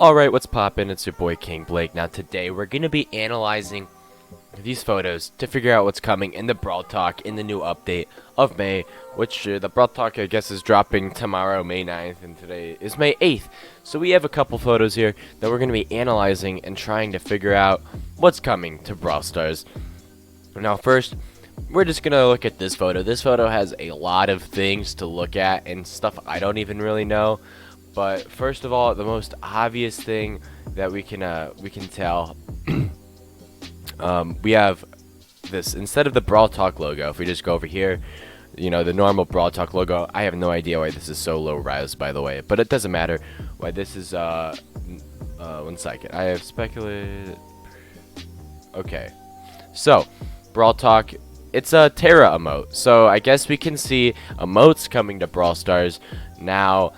Alright, what's poppin'? It's your boy King Blake. Now today we're going to be analyzing these photos to figure out what's coming in the Brawl Talk in the new update of May, which the Brawl Talk I guess is dropping tomorrow, May 9th, and today is May 8th. So we have a couple photos here that we're going to be analyzing and trying to figure out what's coming to Brawl Stars. Now first, we're just going to look at this photo. This photo has a lot of things to look at and stuff I don't even really know. But first of all, the most obvious thing that we can tell, we have this instead of the Brawl Talk logo. If we just go over here, you know, the normal Brawl Talk logo. I have no idea why this is so low res, by the way, but it doesn't matter why this is. 1 second, I have speculated. Okay, so Brawl Talk. It's a Terra emote, so I guess we can see emotes coming to Brawl Stars now.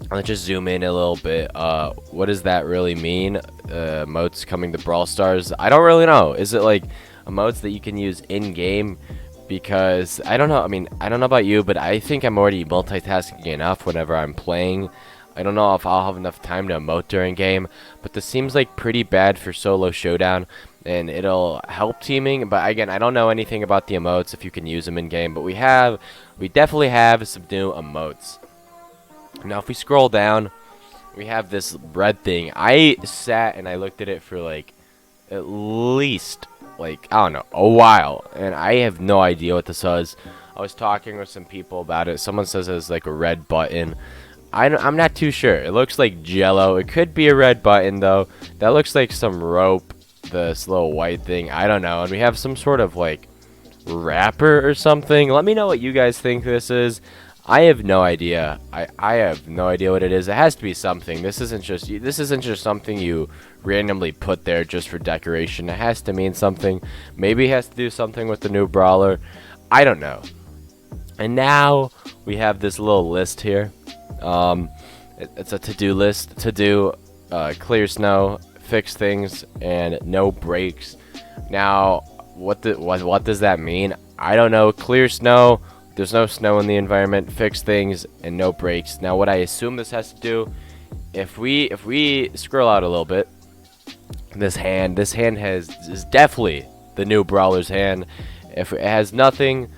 Let's just zoom in a little bit. What does that really mean? Emotes coming to Brawl Stars? I don't really know. Is it like emotes that you can use in-game? Because I don't know. I mean, I don't know about you, but I think I'm already multitasking enough whenever I'm playing. I don't know if I'll have enough time to emote during game, but this seems like pretty bad for solo showdown, and it'll help teaming. But again, I don't know anything about the emotes if you can use them in game, but we definitely have some new emotes. Now if we scroll down, we have this red thing. I sat and I looked at it for like at least like, I don't know, a while, and I have no idea what this was. I was talking with some people about it. Someone says it's like a red button. I'm not too sure. It looks like jello. It could be a red button though. That looks like some rope, this little white thing. I don't know. And we have some sort of like wrapper or something. Let me know what you guys think this is. I have no idea. I have no idea what it is. It has to be something. This isn't just something you randomly put there just for decoration. It has to mean something. Maybe it has to do something with the new brawler. I don't know. And now we have this little list here. It's a to-do list. To do clear snow, fix things, and no breaks. Now, what does that mean? I don't know. Clear snow. There's no snow in the environment, fix things, and no breaks. Now, what I assume this has to do, if we scroll out a little bit, this hand is definitely the new brawler's hand. If it has nothing,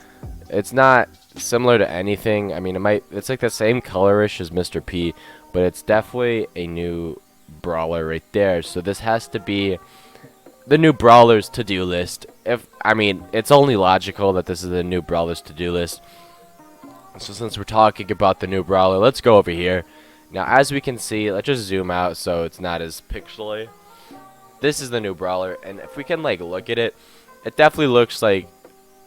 it's not similar to anything. I mean, it's like the same colorish as Mr. P, but it's definitely a new brawler right there. So this has to be the new brawler's to-do list. I mean, it's only logical that this is the new brawler's to-do list. So since we're talking about the new brawler, let's go over here. Now, as we can see, let's just zoom out so it's not as pixely. This is the new brawler, and if we can like look at it, it definitely looks like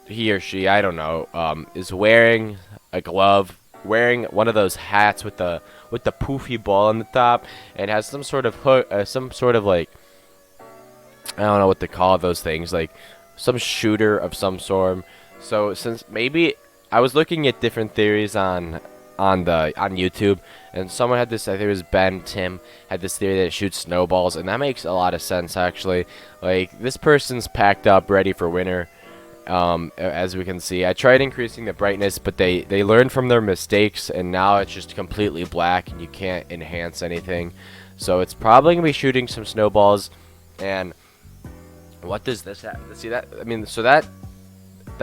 he or she, I don't know, is wearing a glove, wearing one of those hats with the poofy ball on the top, and has some sort of hook, like, I don't know what to call those things, like some shooter of some sort. So since maybe I was looking at different theories on YouTube, and someone had this, I think it was Tim had this theory that it shoots snowballs, and that makes a lot of sense actually. Like, this person's packed up, ready for winter. As we can see, I tried increasing the brightness, but they learned from their mistakes, and now it's just completely black, and you can't enhance anything. So it's probably gonna be shooting some snowballs. And what does this have? See that? I mean, so that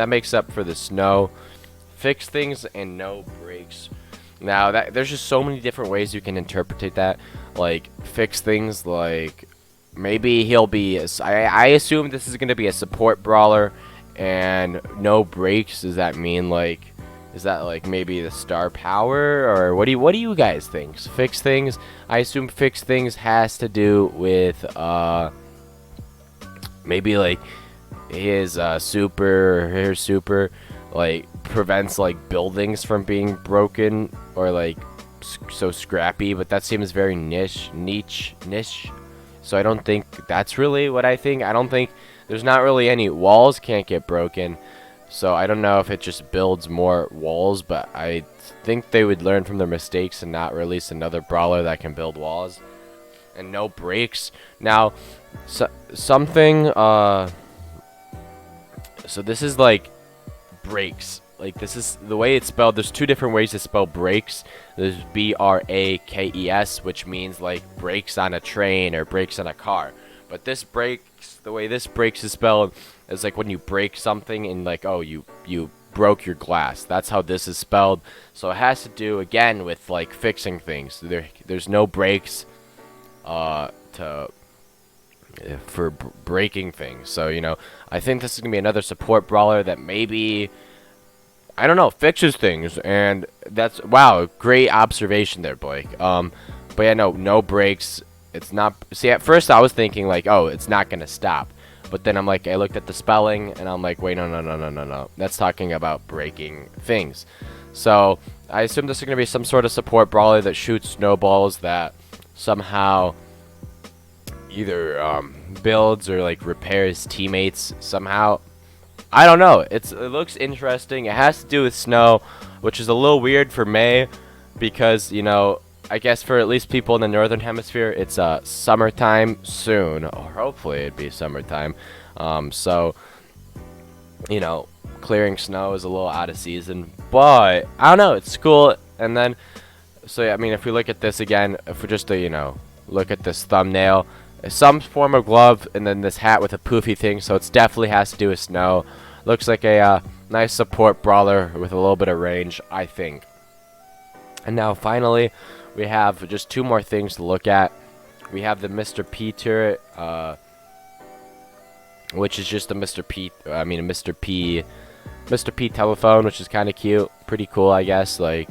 makes up for the snow, fix things, and no breaks. Now there's just so many different ways you can interpret that. Like, fix things, like maybe he'll be. I assume this is gonna be a support brawler, and no breaks. Does that mean like? Is that like maybe the star power, or what do you guys think? Fix things. I assume fix things has to do with maybe like his super, or her super, like prevents like buildings from being broken, or like so scrappy. But that seems very niche. So I don't think that's really what I think. I don't think there's not really any walls can't get broken. So I don't know if it just builds more walls, but I think they would learn from their mistakes and not release another brawler that can build walls. And no breaks. Now, something, so this is like breaks. like this is the way it's spelled. There's two different ways to spell brakes. There's BRAKES, which means like brakes on a train or brakes on a car. But this brakes, the way this brakes is spelled is like when you break something and like, oh, you broke your glass. That's how this is spelled. So it has to do again with like fixing things. There's no brakes for breaking things. So, you know, I think this is gonna be another support brawler that maybe, I don't know, fixes things. And that's, wow, great observation there, Blake. But yeah, no brakes. It's not, see, at first I was thinking like, oh, it's not gonna stop. But then I'm like, I looked at the spelling and I'm like, wait, no. That's talking about breaking things. So I assume this is going to be some sort of support brawler that shoots snowballs that somehow either builds or like repairs teammates somehow. I don't know. It looks interesting. It has to do with snow, which is a little weird for May because, you know, I guess for at least people in the northern hemisphere, it's summertime soon, or hopefully it'd be summertime. So, you know, clearing snow is a little out of season, but I don't know, it's cool. And then, so yeah, I mean, if we look at this again, if we just, you know, look at this thumbnail, some form of glove, and then this hat with a poofy thing, so it definitely has to do with snow. Looks like a nice support brawler with a little bit of range, I think. And now finally, we have just two more things to look at. We have the Mr. P turret, which is just a Mr. P telephone, which is kind of cute, pretty cool, I guess. Like,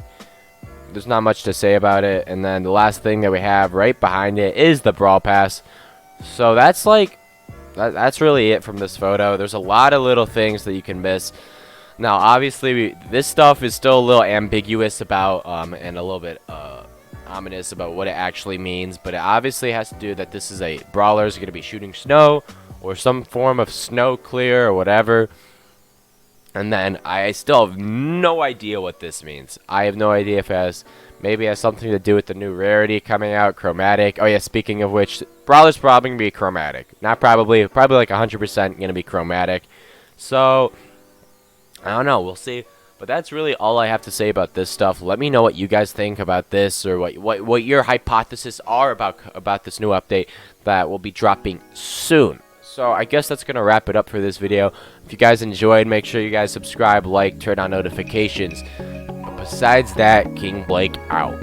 there's not much to say about it. And then the last thing that we have right behind it is the Brawl Pass. So that's like, that's really it from this photo. There's a lot of little things that you can miss. Now, obviously, this stuff is still a little ambiguous about, and a little bit ominous about what it actually means, but it obviously has to do that this is a brawler is going to be shooting snow or some form of snow clear or whatever. And then I still have no idea what this means. I have no idea if it has, maybe it has something to do with the new rarity coming out, chromatic. Oh yeah, speaking of which, brawler's probably going to be chromatic. Not probably like 100% going to be chromatic. So I don't know, we'll see. But that's really all I have to say about this stuff. Let me know what you guys think about this, or what your hypotheses are about this new update that will be dropping soon. So I guess that's going to wrap it up for this video. If you guys enjoyed, make sure you guys subscribe, like, turn on notifications. But besides that, King Blake out.